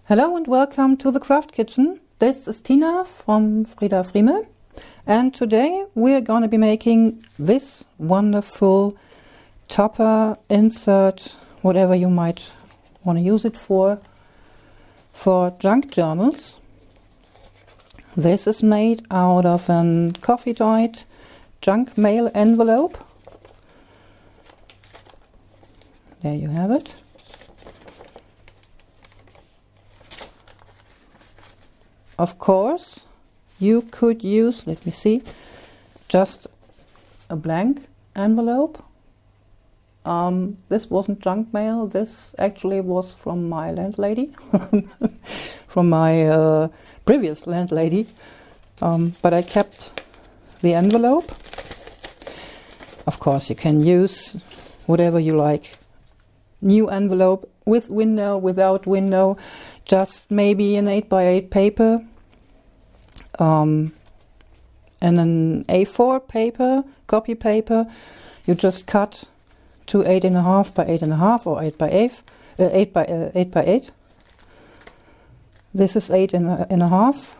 Hello and welcome to the Craft Kitchen. This is Tina from FriedaFriemel, and today we're going to be making this wonderful topper, insert, whatever you might want to use it for junk journals. This is made out of a coffee-dyed junk mail envelope. There you have it. Of course, you could use, let me see, just a blank envelope. This wasn't junk mail, this actually was from my landlady, from my previous landlady, but I kept the envelope. Of course, you can use whatever you like. New envelope, with window, without window, just maybe an 8x8 paper, and an A4 paper, copy paper. You just cut to 8.5 by 8.5 or 8 by 8. This is 8.5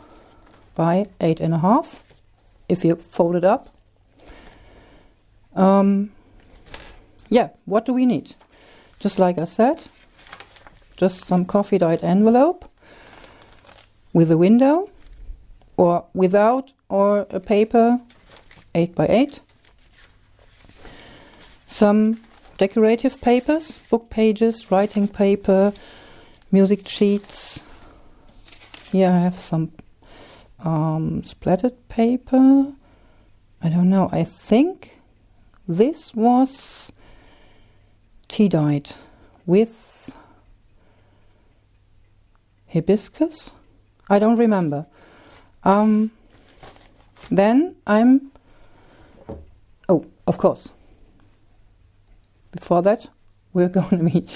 by 8.5. If you fold it up, yeah. What do we need? Just like I said, just some coffee-dyed envelope with a window, or without, or a paper 8x8. Some decorative papers, book pages, writing paper, music sheets. Here I have some splattered paper. I don't know, I think this was tea-dyed with hibiscus. I don't remember. Then of course, before that we're going to need,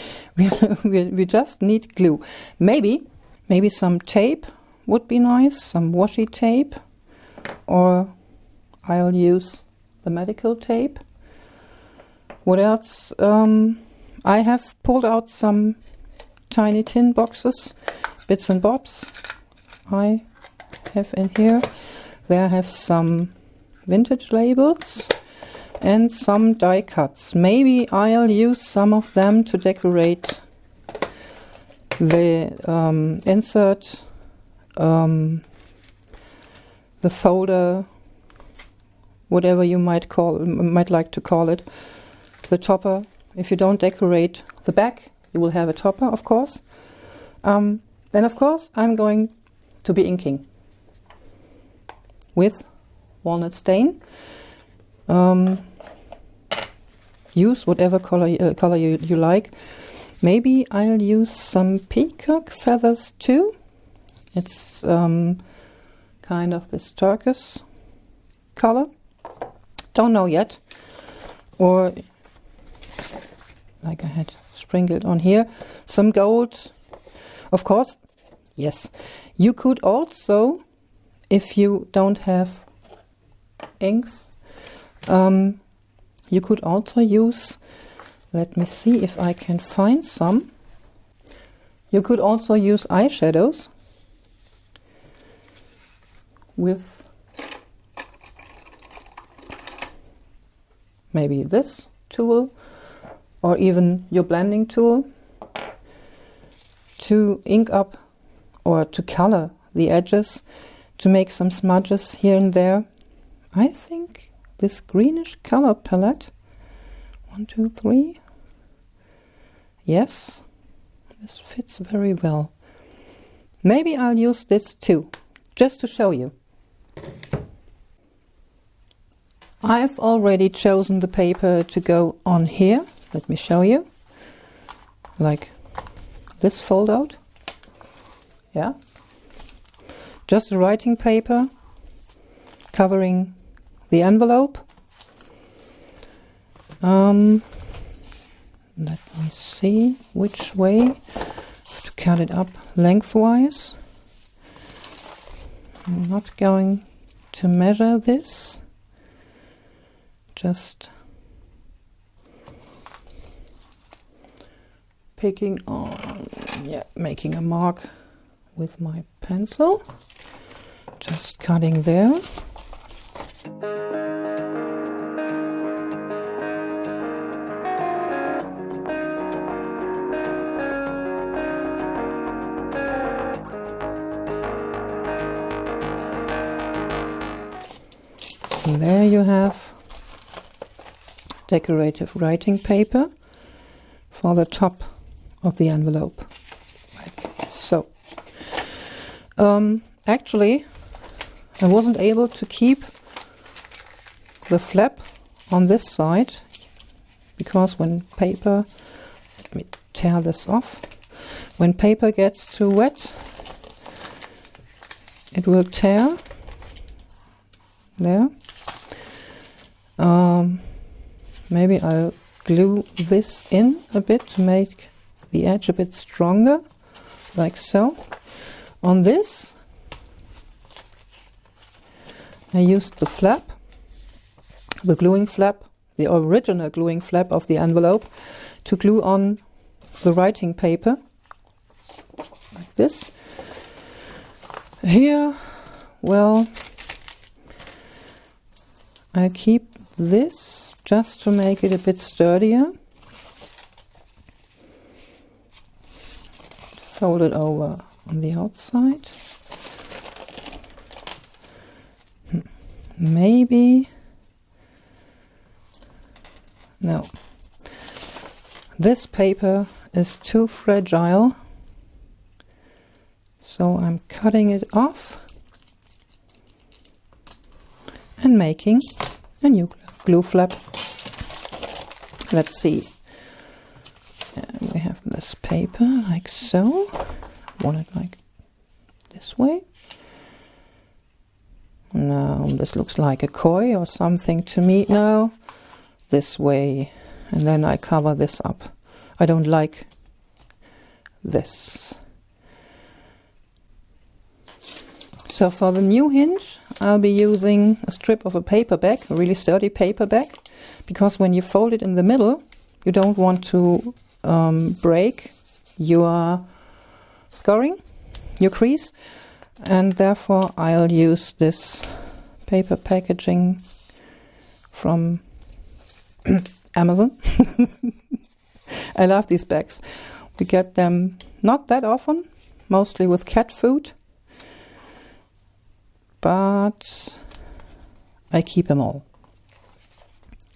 we just need glue. Maybe some tape would be nice, some washi tape, or I'll use the medical tape. What else? I have pulled out some tiny tin boxes, bits and bobs I have in here. There I have some vintage labels and some die cuts. Maybe I'll use some of them to decorate the insert, the folder, whatever you might like to call it, the topper. If you don't decorate the back, you will have a topper, of course. Then, of course, I'm going to be inking with walnut stain. Use whatever color you like. Maybe I'll use some peacock feathers too. It's kind of this turquoise color. Don't know yet. Or, like I had sprinkled on here, some gold. Of course, yes. You could also, if you don't have inks, you could also use, let me see if I can find some. You could also use eyeshadows with maybe this tool, or even your blending tool, to ink up or to color the edges, to make some smudges here and there. I think this greenish color palette, 1, 2, 3, yes, this fits very well. Maybe I'll use this too, just to show you. I've already chosen the paper to go on here. Let me show you. Like this fold out. Yeah. Just a writing paper covering the envelope. Let me see which way to cut it up lengthwise. I'm not going to measure this. Just picking on, making a mark with my pencil, just cutting there. And there you have decorative writing paper for the top of the envelope, like so. Actually, I wasn't able to keep the flap on this side because when paper, let me tear this off, when paper gets too wet, it will tear there. Maybe I'll glue this in a bit to make the edge a bit stronger, like so. On this, I used the flap, the gluing flap, the original gluing flap of the envelope, to glue on the writing paper, like this. Here, well, I keep this just to make it a bit sturdier. Fold it over on the outside. Maybe, no, this paper is too fragile, so I'm cutting it off and making a new glue flap. Let's see. And we have this paper like so. Want it like this way. No, this looks like a koi or something to me. No, this way. And then I cover this up. I don't like this. So for the new hinge, I'll be using a strip of a paper bag, a really sturdy paper bag, because when you fold it in the middle, you don't want to break your scoring, your crease, and therefore I'll use this paper packaging from Amazon. I love these bags. We get them not that often, mostly with cat food, but I keep them all.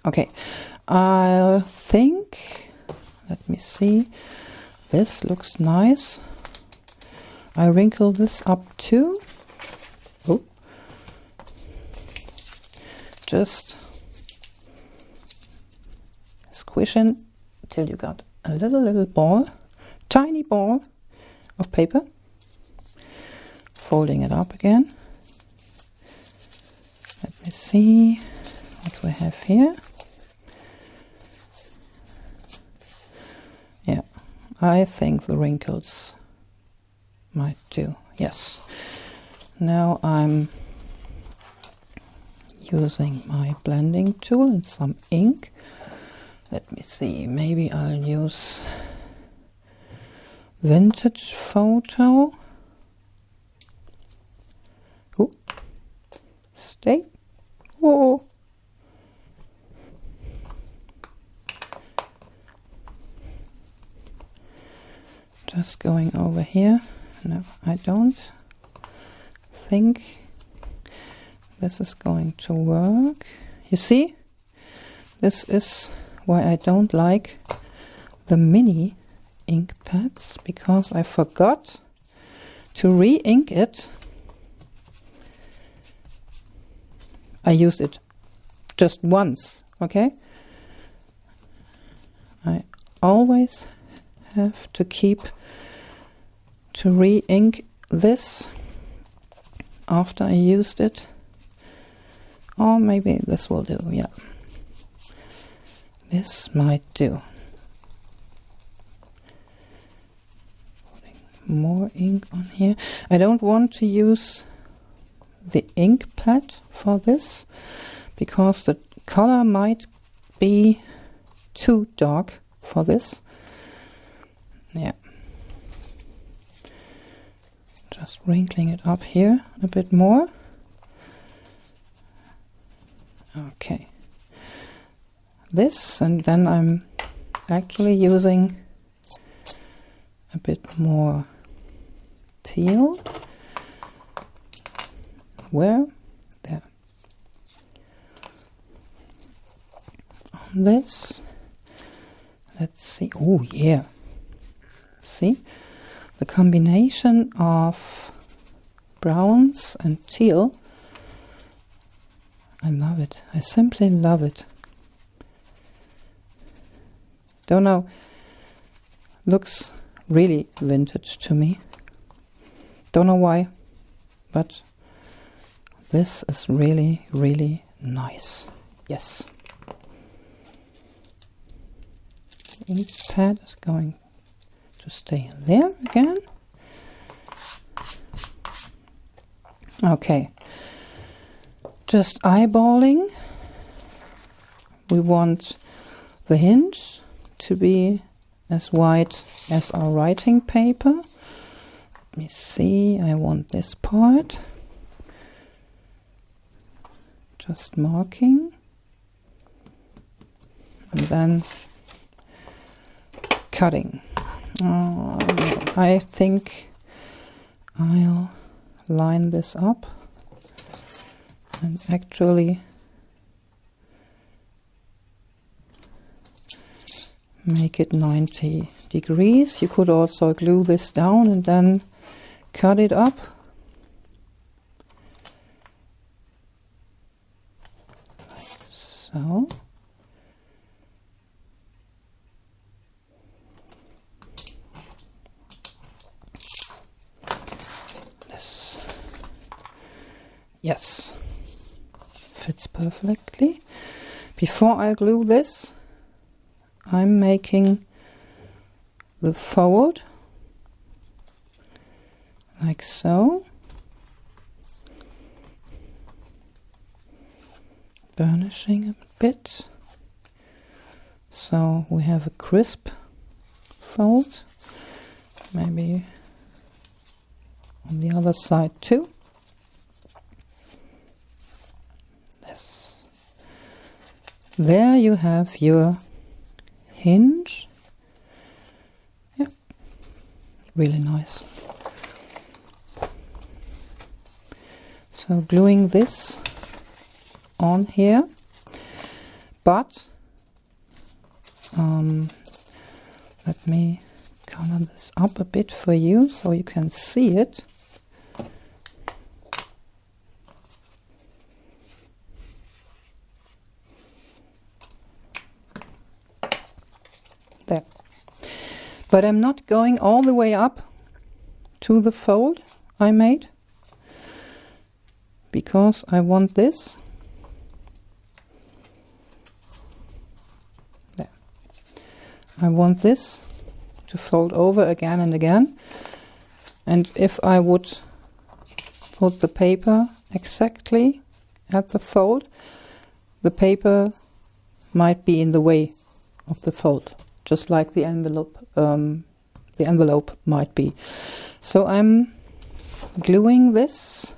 Okay, I think, let me see, this looks nice. I wrinkle this up too. Oh, just squish in till you got a little ball, tiny ball of paper. Folding it up again. Let me see what we have here. Yeah, I think the wrinkles might do. Yes. Now I'm using my blending tool and some ink. Let me see, maybe I'll use Vintage Photo. Oh, stay. Oh. Just going over here. No, I don't think this is going to work. You see, this is why I don't like the mini ink pads, because I forgot to re-ink it. I used it just once, okay? I always have to keep to re-ink this after I used it. Or maybe this will do, yeah. This might do. Putting more ink on here. I don't want to use the ink pad for this because the color might be too dark for this. Yeah. Just wrinkling it up here a bit more. Okay. This, and then I'm actually using a bit more teal. Where? There. On this, let's see. Oh yeah. See? The combination of browns and teal. I love it. I simply love it. Don't know. Looks really vintage to me. Don't know why, but this is really, really nice. Yes. The ink pad is going to stay there again. Okay. Just eyeballing. We want the hinge to be as white as our writing paper. Let me see, I want this part. Just marking. And then cutting. I think I'll line this up and actually make it 90 degrees. You could also glue this down and then cut it up. Like so. This, yes, fits perfectly. Before I glue this, I'm making the fold like so, burnishing a bit so we have a crisp fold, maybe on the other side too. This. There you have your hinge. Yeah, really nice. So gluing this on here, but let me color this up a bit for you so you can see it. There. But I'm not going all the way up to the fold I made, because I want this. There. I want this to fold over again and again. And if I would put the paper exactly at the fold, the paper might be in the way of the fold, just like the envelope might be. So I'm gluing this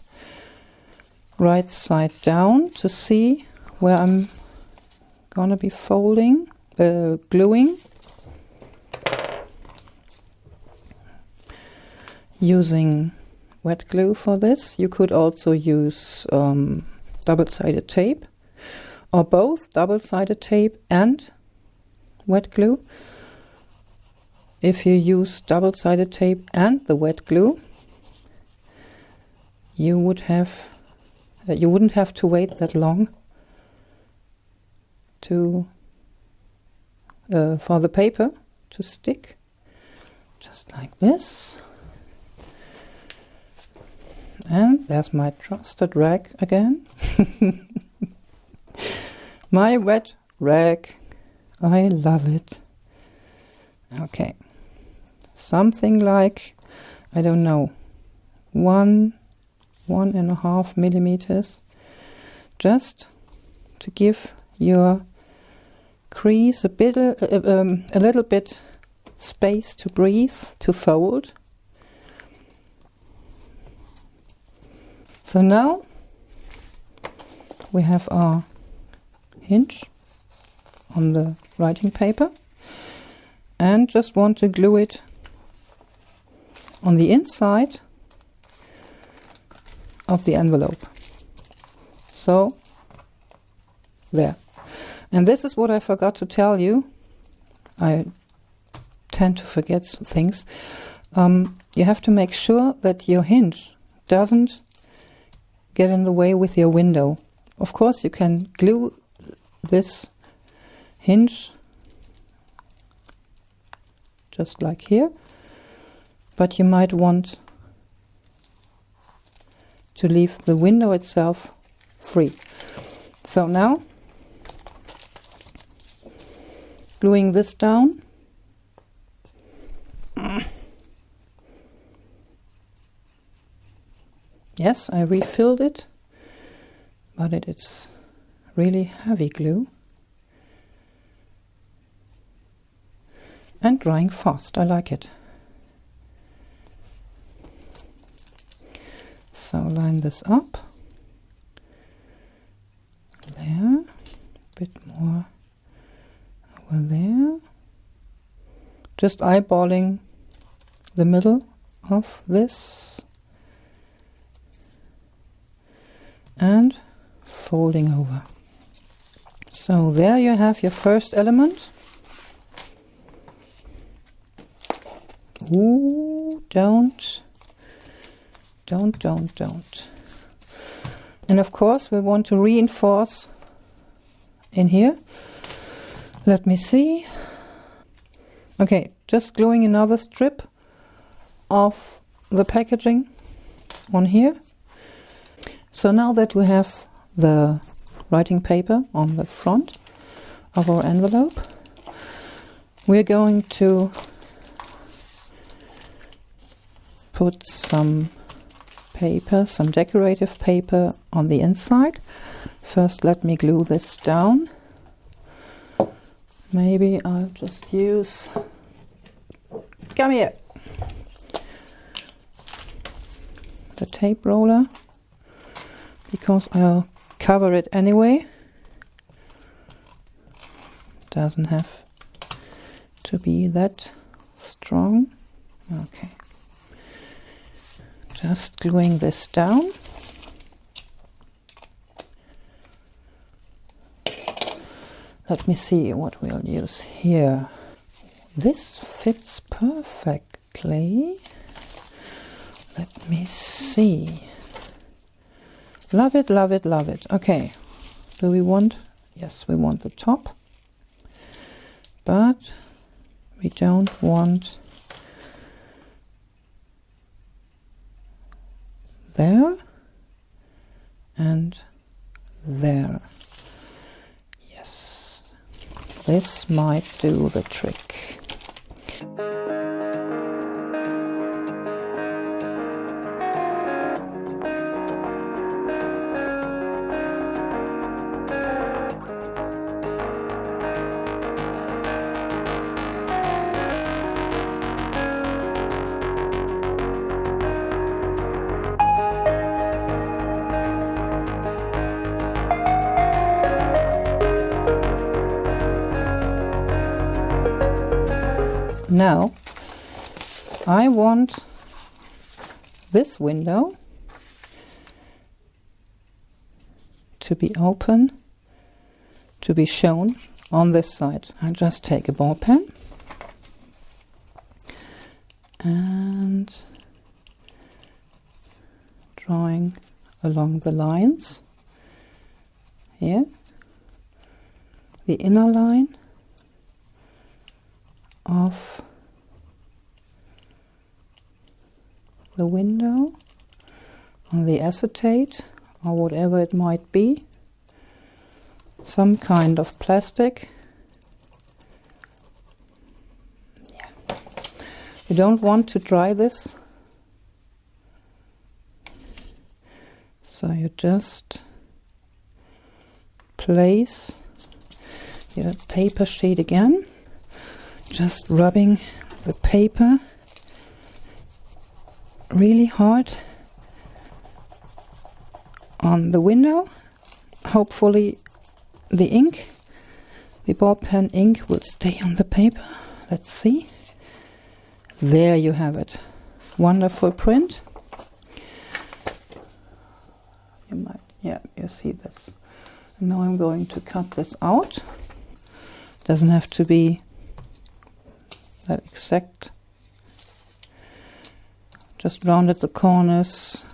right side down to see where I'm gonna be folding, gluing. Using wet glue for this. You could also use double-sided tape, or both double-sided tape and wet glue. If you use double-sided tape and the wet glue, you would have you wouldn't have to wait that long to for the paper to stick, just like this. And there's my trusted rag again. My wet rag. I love it. Okay. Something like, I don't know, 1.5 millimeters, just to give your crease a little bit space to breathe, to fold. So now we have our hinge on the writing paper and just want to glue it on the inside of the envelope. So there. And this is what I forgot to tell you. I tend to forget things. You have to make sure that your hinge doesn't get in the way with your window. Of course, you can glue this hinge just like here, but you might want to leave the window itself free. So now, gluing this down. Yes, I refilled it, but it's really heavy glue. And drying fast, I like it. So line this up. There, a bit more over there. Just eyeballing the middle of this. And folding over. So there you have your first element. Ooh, don't. And of course we want to reinforce in here. Let me see. Okay, just gluing another strip of the packaging on here. So now that we have the writing paper on the front of our envelope, we're going to put some paper, some decorative paper on the inside. First, let me glue this down. Maybe I'll just use, come here, the tape roller, because I'll cover it anyway. Doesn't have to be that strong. Okay. Just gluing this down. Let me see what we'll use here. This fits perfectly. Let me see. Love it, love it, love it. Okay. Do we want? Yes, we want the top. But we don't want there and there. Yes, this might do the trick. Now, I want this window to be open, to be shown on this side. I just take a ball pen and drawing along the lines here, the inner line of the window on the acetate or whatever it might be, some kind of plastic. Yeah. You don't want to dry this, so you just place your paper sheet again, just rubbing the paper really hard on the window. Hopefully the ink, the ball pen ink, will stay on the paper. Let's see. There you have it. Wonderful print. You might, yeah, you see this. And now I'm going to cut this out. Doesn't have to be that exact. Just rounded the corners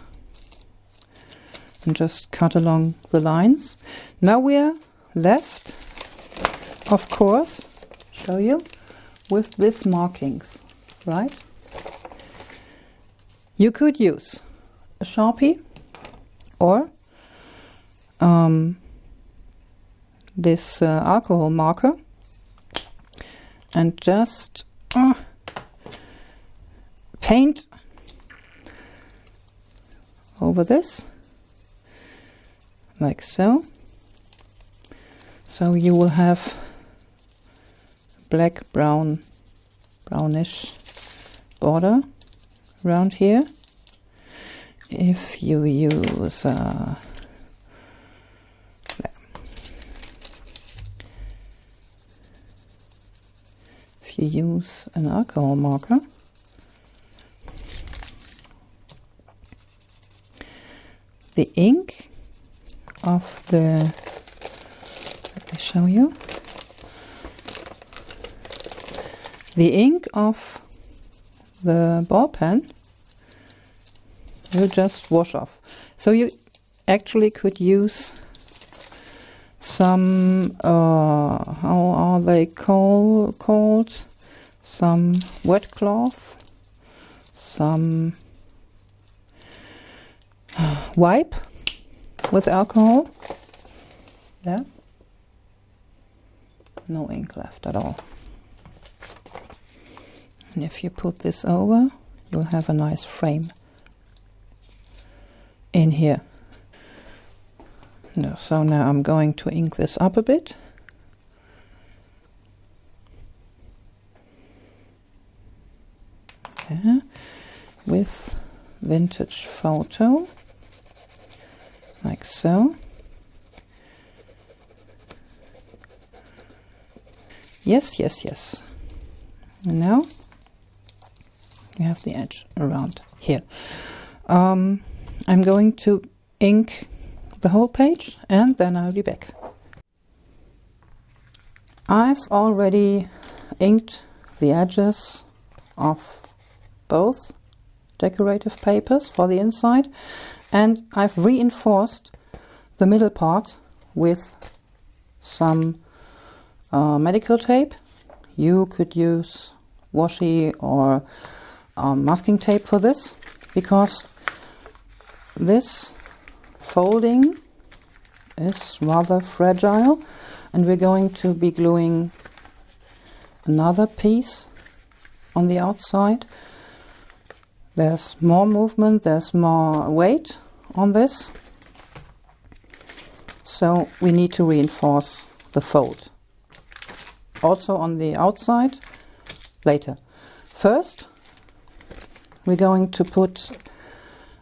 and just cut along the lines. Now we're left, of course, show you, with these markings, right? You could use a Sharpie or this alcohol marker and just paint over this like so. So you will have black, brown, brownish border around here. If you use an alcohol marker, the ink of the, let me show you, the ink of the ball pen will just wash off. So you actually could use some, how are they called? Some wet cloth, some wipe with alcohol. Yeah, no ink left at all. And if you put this over, you'll have a nice frame in here. No, so now I'm going to ink this up a bit. Yeah, with vintage photo, like so. Yes, yes, yes. And now you have the edge around here. I'm going to ink the whole page and then I'll be back. I've already inked the edges of both decorative papers for the inside, and I've reinforced the middle part with some medical tape. You could use washi or masking tape for this, because this folding is rather fragile, and we're going to be gluing another piece on the outside. There's more movement, there's more weight on this, so we need to reinforce the fold. Also on the outside later. First, we're going to put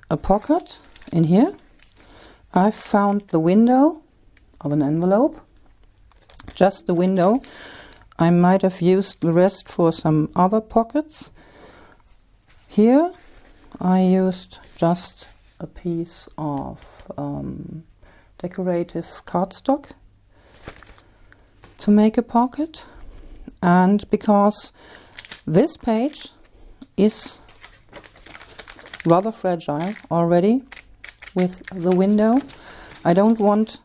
a pocket in here. I've found the window of an envelope, just the window. I might have used the rest for some other pockets. Here I used just a piece of decorative cardstock to make a pocket, and because this page is rather fragile already with the window, I don't want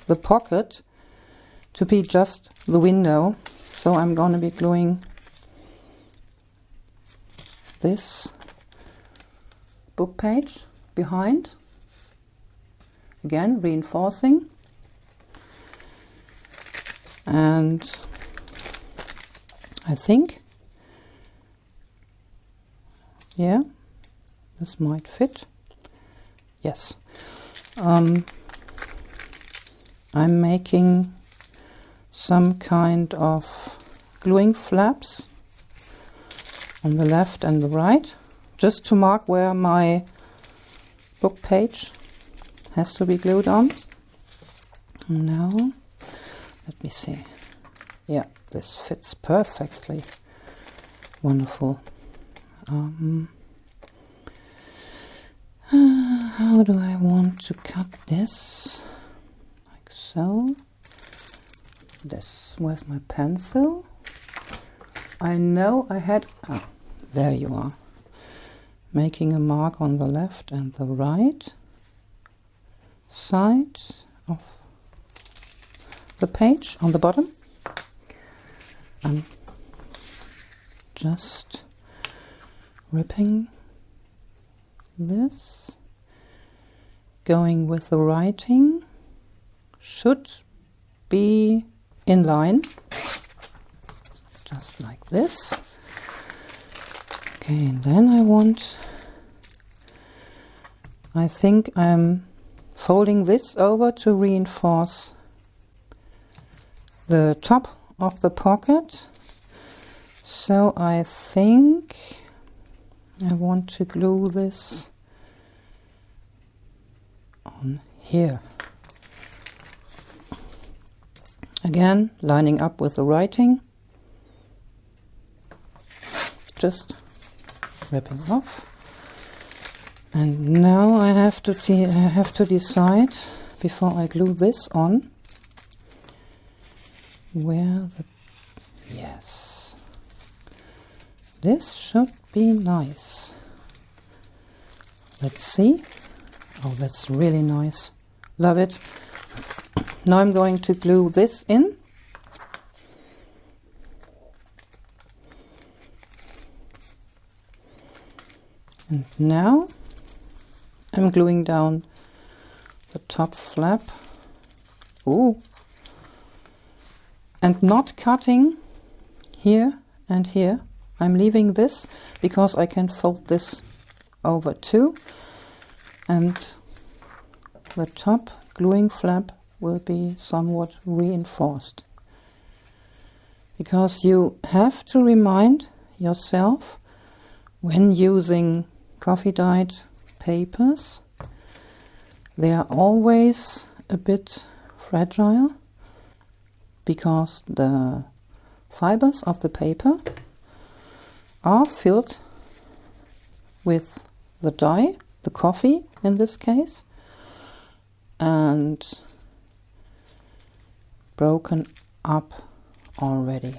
the pocket to be just the window, so I'm going to be gluing this book page behind, again reinforcing, and I think, yeah, this might fit. Yes. I'm making some kind of gluing flaps on the left and the right, just to mark where my book page has to be glued on. Now, let me see. Yeah, this fits perfectly. Wonderful. How do I want to cut this? Like so. This, where's my pencil? I know I had, there you are. Making a mark on the left and the right side of the page on the bottom. I'm just ripping this, going with the writing, should be in line, just like this. Okay, and then I think I'm folding this over to reinforce the top of the pocket. So I think I want to glue this on here. Again, lining up with the writing. Just ripping off. And now I have to decide before I glue this on where the, yes, this should be nice. Let's see. Oh, that's really nice. Love it. Now I'm going to glue this in. And now I'm gluing down the top flap. Ooh. And not cutting here and here. I'm leaving this because I can fold this over too. And the top gluing flap will be somewhat reinforced. Because you have to remind yourself when using coffee dyed papers, they are always a bit fragile because the fibers of the paper are filled with the dye, the coffee in this case, and broken up already.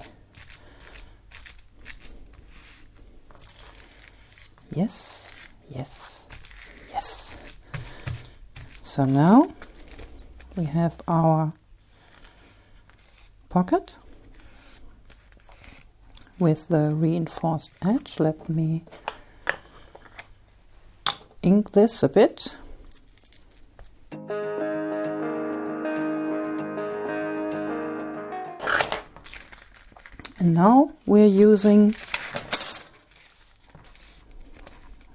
Yes, yes, yes. So now we have our pocket with the reinforced edge. Let me ink this a bit. And now we're using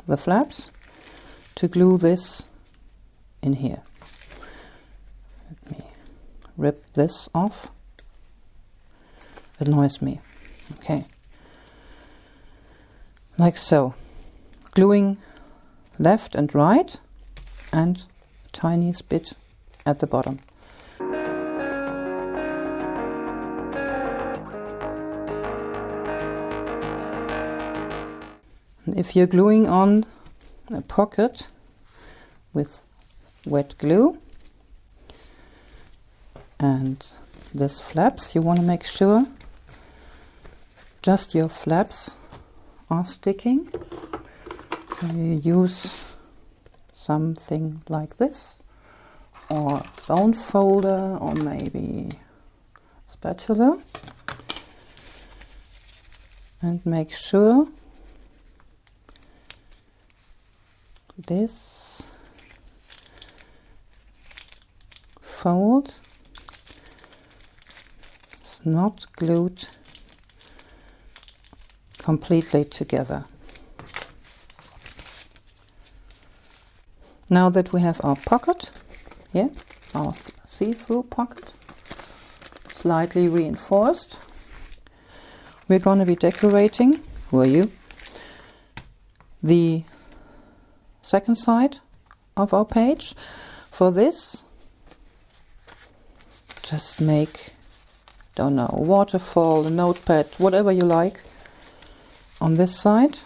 the flaps to glue this in here. Let me rip this off. It annoys me. Okay. Like so. Gluing left and right and a tiny bit at the bottom. If you're gluing on a pocket with wet glue and this flaps, you want to make sure just your flaps are sticking. So you use something like this, or bone folder, or maybe spatula, and make sure this fold is not glued completely together. Now that we have our pocket here, our see-through pocket, slightly reinforced, we're going to be decorating, the second side of our page. for this, just make, don't know, a waterfall, a notepad, whatever you like. On this side,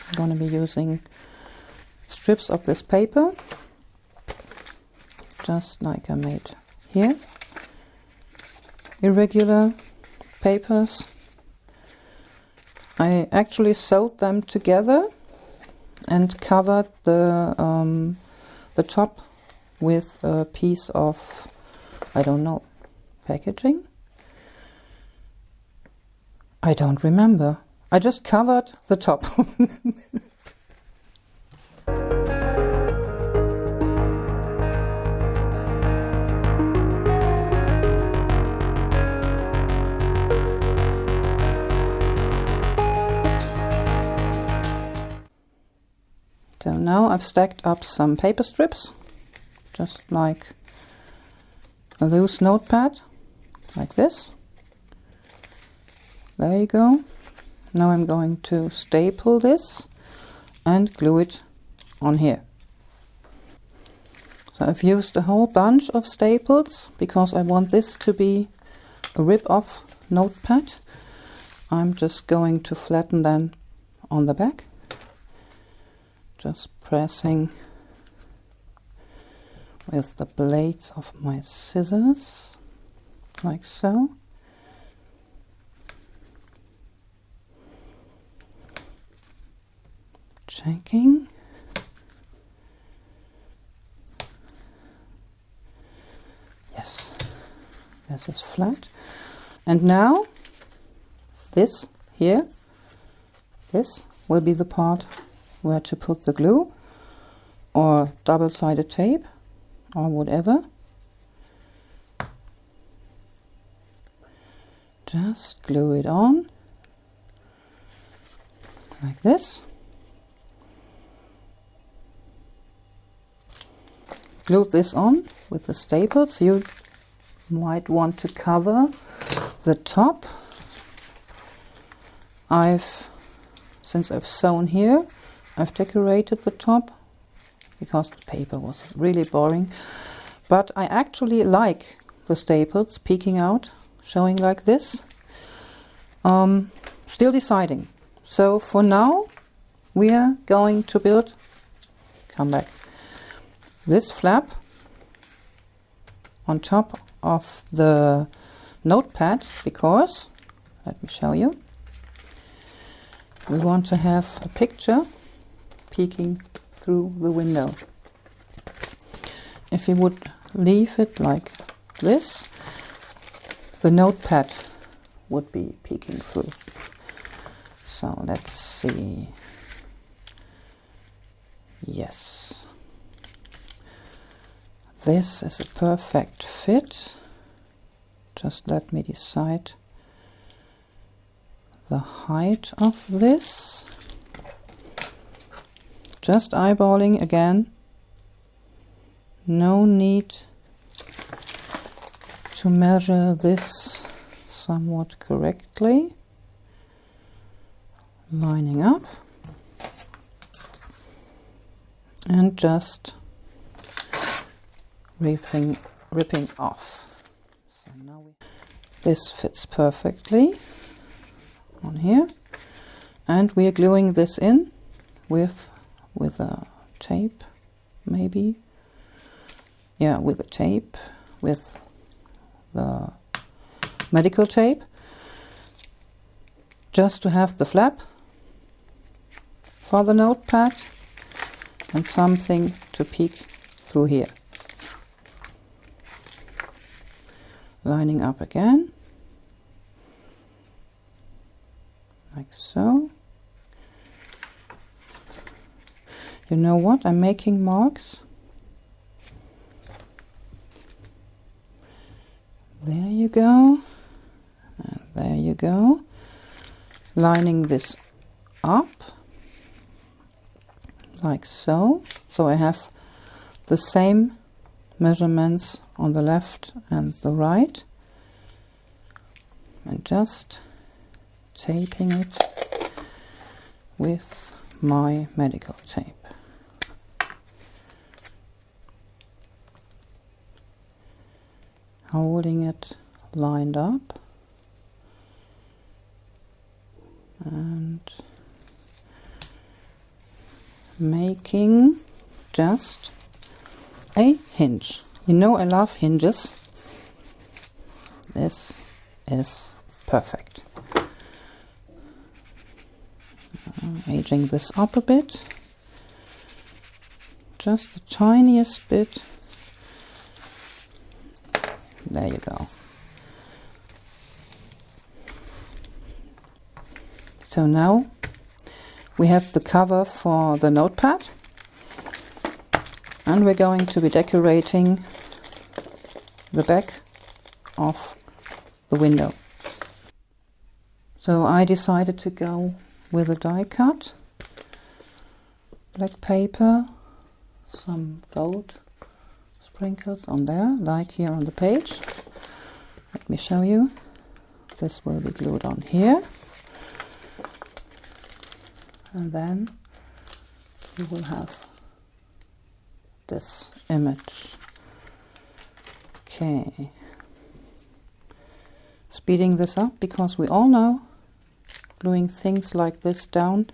I'm going to be using strips of this paper, just like I made here. Irregular papers. I actually sewed them together and covered the top with a piece of, I don't know, packaging. I don't remember. I just covered the top. So now I've stacked up some paper strips, just like a loose notepad, like this. There you go. Now I'm going to staple this and glue it on here. So I've used a whole bunch of staples because I want this to be a rip-off notepad. I'm just going to flatten them on the back. Just pressing with the blades of my scissors, like so. Checking. Yes, this is flat. And now this here, this will be the part where to put the glue or double-sided tape or whatever. Just glue it on like this. Glue this on with the staples. You might want to cover the top. Since I've sewn here, I've decorated the top because the paper was really boring. But I actually like the staples peeking out, showing like this. Still deciding. So for now, we are going to build, come back, this flap on top of the notepad because, let me show you, we want to have a picture peeking through the window. If you would leave it like this, the notepad would be peeking through. So let's see. Yes. This is a perfect fit. Just let me decide the height of this. Just eyeballing again. No need to measure this somewhat correctly. Lining up. And just ripping off. So now this fits perfectly on here, and we are gluing this in with a tape, maybe. Yeah, with a tape, with the medical tape, just to have the flap for the notepad and something to peek through here. Lining up again, like so. You know what? I'm making marks. There you go. And there you go. Lining this up, like so. So I have the same measurements on the left and the right, and just taping it with my medical tape. holding it lined up and making just a hinge. You know I love hinges. This is perfect. Aging this up a bit, just the tiniest bit. There you go. So now we have the cover for the notepad, and we're going to be decorating the back of the window. So I decided to go with a die cut, black paper, some gold sprinkles on there, like here on the page. Let me show you. This will be glued on here, and then you will have this image. Okay, speeding this up because we all know gluing things like this down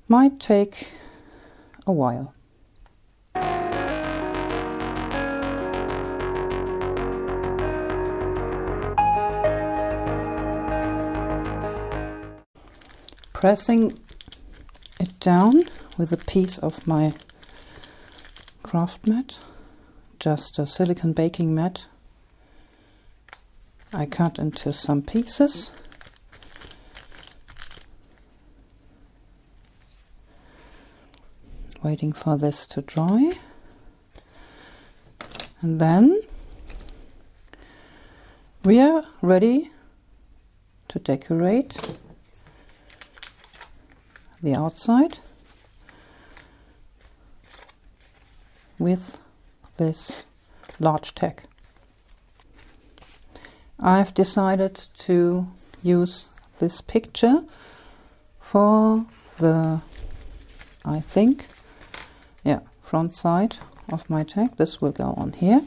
might take a while. Pressing it down with a piece of my craft mat, just a silicone baking mat, I cut into some pieces. Waiting for this to dry, and then we are ready to decorate the outside with this large tag. I've decided to use this picture for the, I think, front side of my tag. This will go on here.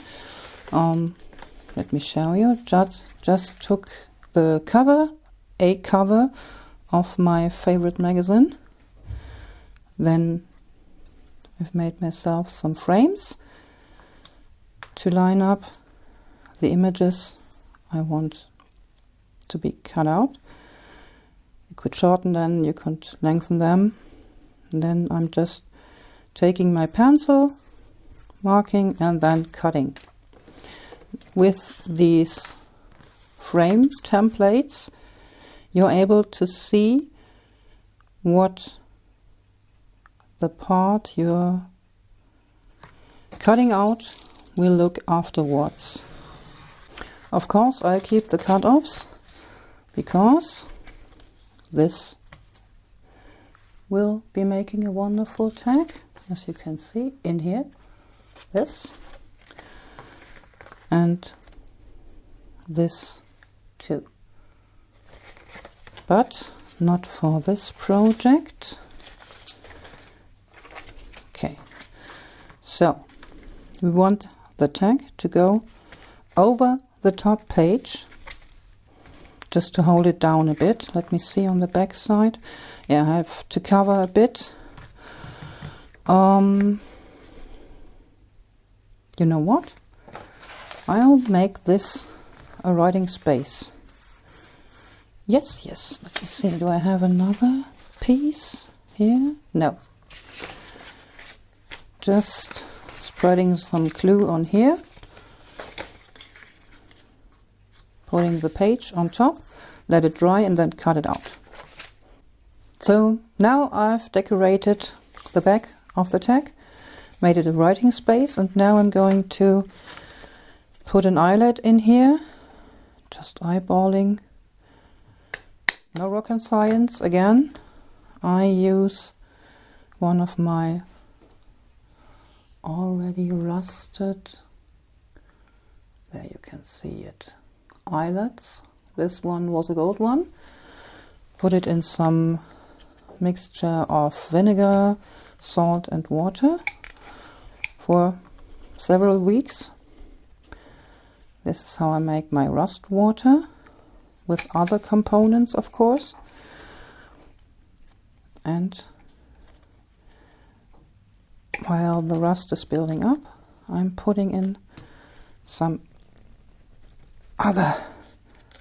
Let me show you. Just took the cover, a cover of my favorite magazine. Then I've made myself some frames to line up the images I want to be cut out. You could shorten them, you could lengthen them. And then I'm just taking my pencil, marking, and then cutting. With these frame templates, you're able to see what the part you're cutting out will look afterwards. Of course, I'll keep the cut-offs because this will be making a wonderful tag, as you can see in here. This and this too. But not for this project. Okay, so we want the tag to go over the top page, just to hold it down a bit. Let me see on the back side. Yeah, I have to cover a bit. You know what? I'll make this a writing space. Yes, let me see. Do I have another piece here? No. Just spreading some glue on here. Putting the page on top, let it dry, and then cut it out. So now I've decorated the back of the tag, made it a writing space, and now I'm going to put an eyelet in here, just eyeballing. No rocket science again. I use one of my already rusted, there you can see it, eyelets. This one was a gold one. Put it in some mixture of vinegar, salt and water for several weeks. This is how I make my rust water, with other components, of course. And while the rust is building up, I'm putting in some other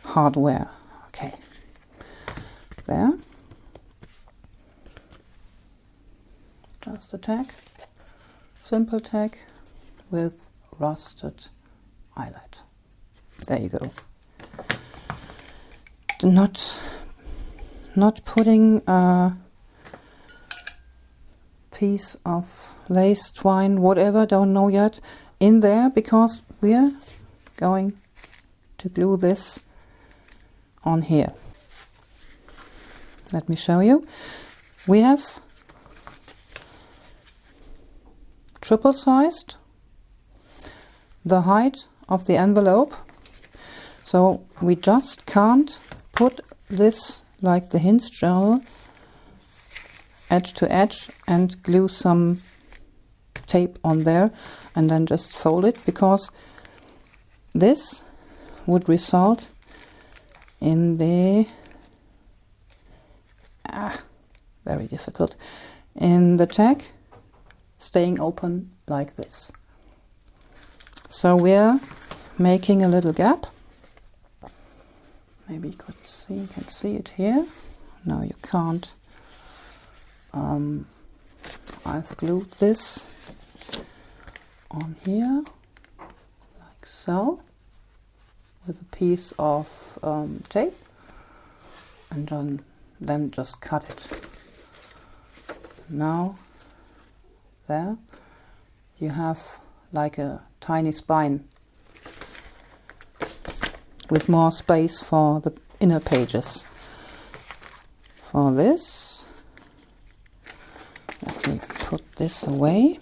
hardware. Okay, there. Just a tag, simple tag with rusted eyelet. There you go. Not putting a piece of lace, twine, whatever, don't know yet, in there, because we're going to glue this on here. Let me show you. We have triple sized the height of the envelope, so we just can't put this like the Hinge journal edge to edge and glue some tape on there and then just fold it, because this would result in the very difficult, in the tag staying open like this. So we're making a little gap. Maybe you can see it here. No, you can't. I've glued this on here like so with a piece of tape, and then just cut it. Now there you have like a tiny spine with more space for the inner pages. For this, let me put this away,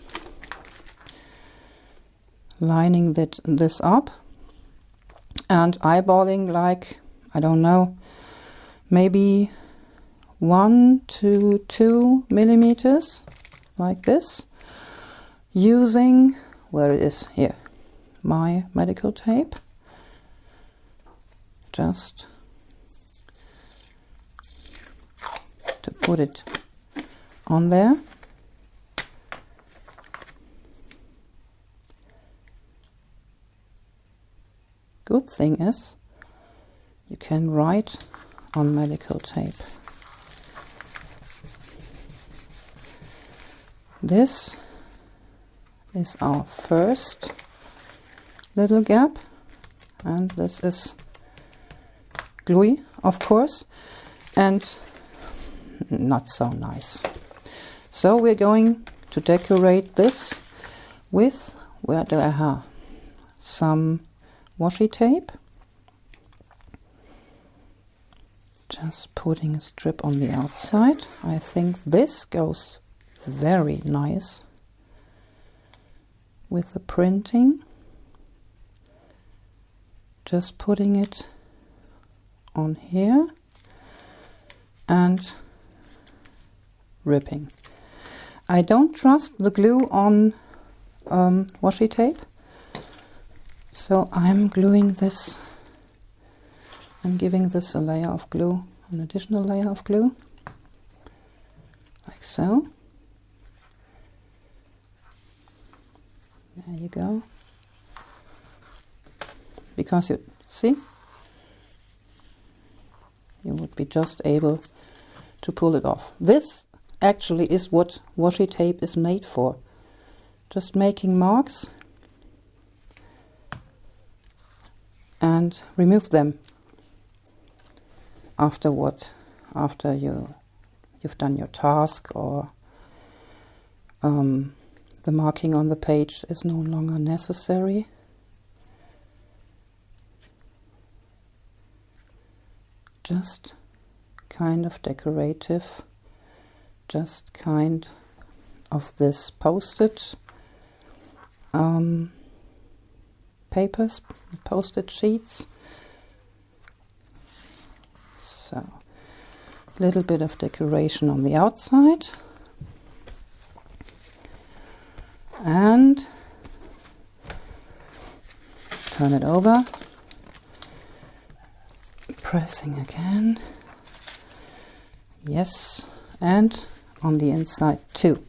lining this up and eyeballing like, I don't know, maybe 1 to 2 millimeters like this, using, where it is here, my medical tape, just to put it on there. Good thing is you can write on medical tape. This is our first little gap, and this is gluey, of course, and not so nice. So we're going to decorate this with, where do I have some washi tape, just putting a strip on the outside. I think this goes very nice with the printing. Just putting it on here and ripping. I don't trust the glue on washi tape, so I'm gluing this. I'm giving this a layer of glue, an additional layer of glue, like so. There you go. Because you see, you would be just able to pull it off. This actually is what washi tape is made for. Just making marks and remove them afterward, after you've done your task, or the marking on the page is no longer necessary. Just kind of decorative, just kind of this postage papers, postage sheets. So a little bit of decoration on the outside, and turn it over, pressing again, yes, and on the inside too.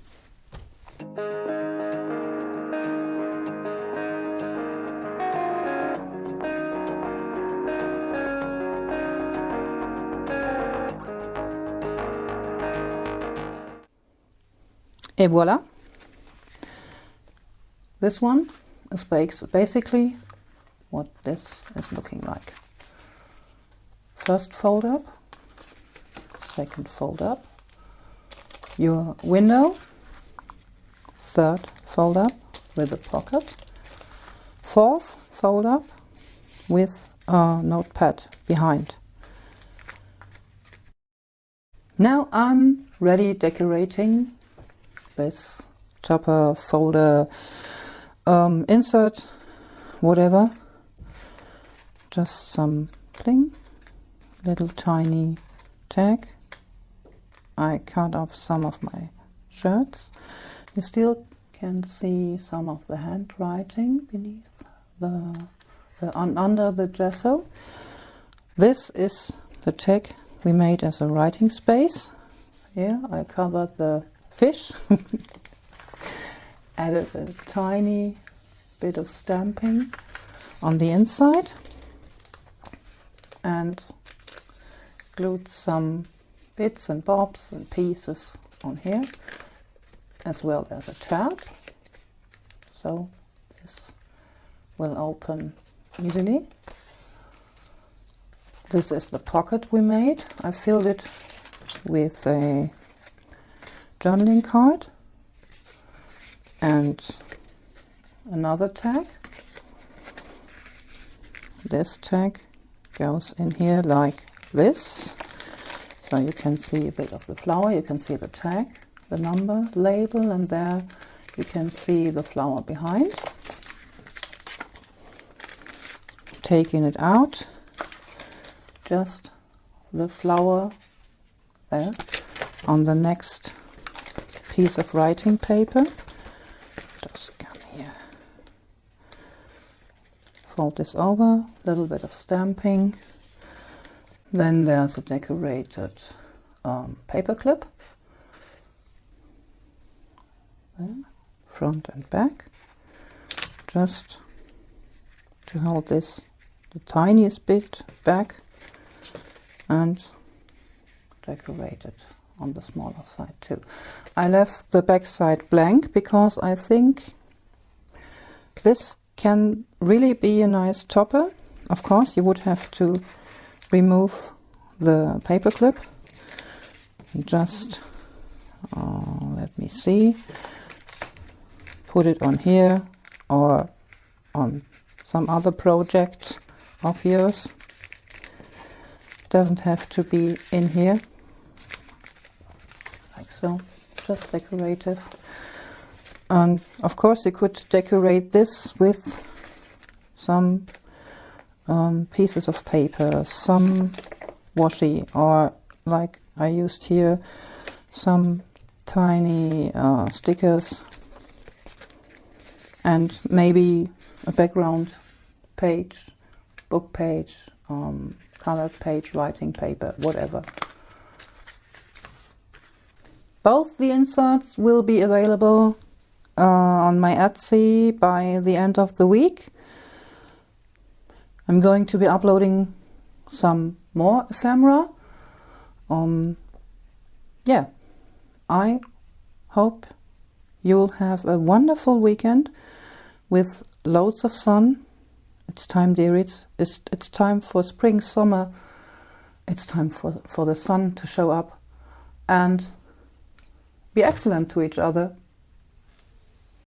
Et voila! This one is basically what this is looking like. First fold up, second fold up, your window, third fold up with a pocket, fourth fold up with a notepad behind. Now I'm ready decorating this topper, folder, insert, whatever. Just some bling, little tiny tag. I cut off some of my shirts. You still can see some of the handwriting beneath under the gesso. This is the tag we made as a writing space. Here I covered the fish, added a tiny bit of stamping on the inside and glued some bits and bobs and pieces on here, as well as a tab, so this will open easily. This is the pocket we made. I filled it with a journaling card and another tag. This tag goes in here like this, so you can see a bit of the flower, you can see the tag, the number label, and there you can see the flower behind. Taking it out, just the flower there on the next piece of writing paper. Just come here, fold this over, a little bit of stamping. Then there's a decorated paper clip, there, front and back, just to hold this the tiniest bit back and decorate it on the smaller side too. I left the back side blank because I think this can really be a nice topper. Of course, you would have to remove the paper clip. Just let me see, put it on here or on some other project of yours. Doesn't have to be in here, like so, just decorative. And of course you could decorate this with some pieces of paper, some washi, or like I used here, some tiny stickers, and maybe a background page, book page, colored page, writing paper, whatever. Both the inserts will be available on my Etsy by the end of the week. I'm going to be uploading some more ephemera. Yeah, I hope you'll have a wonderful weekend with loads of sun. It's time, dearies. It's time for spring, summer. It's time for the sun to show up and be excellent to each other.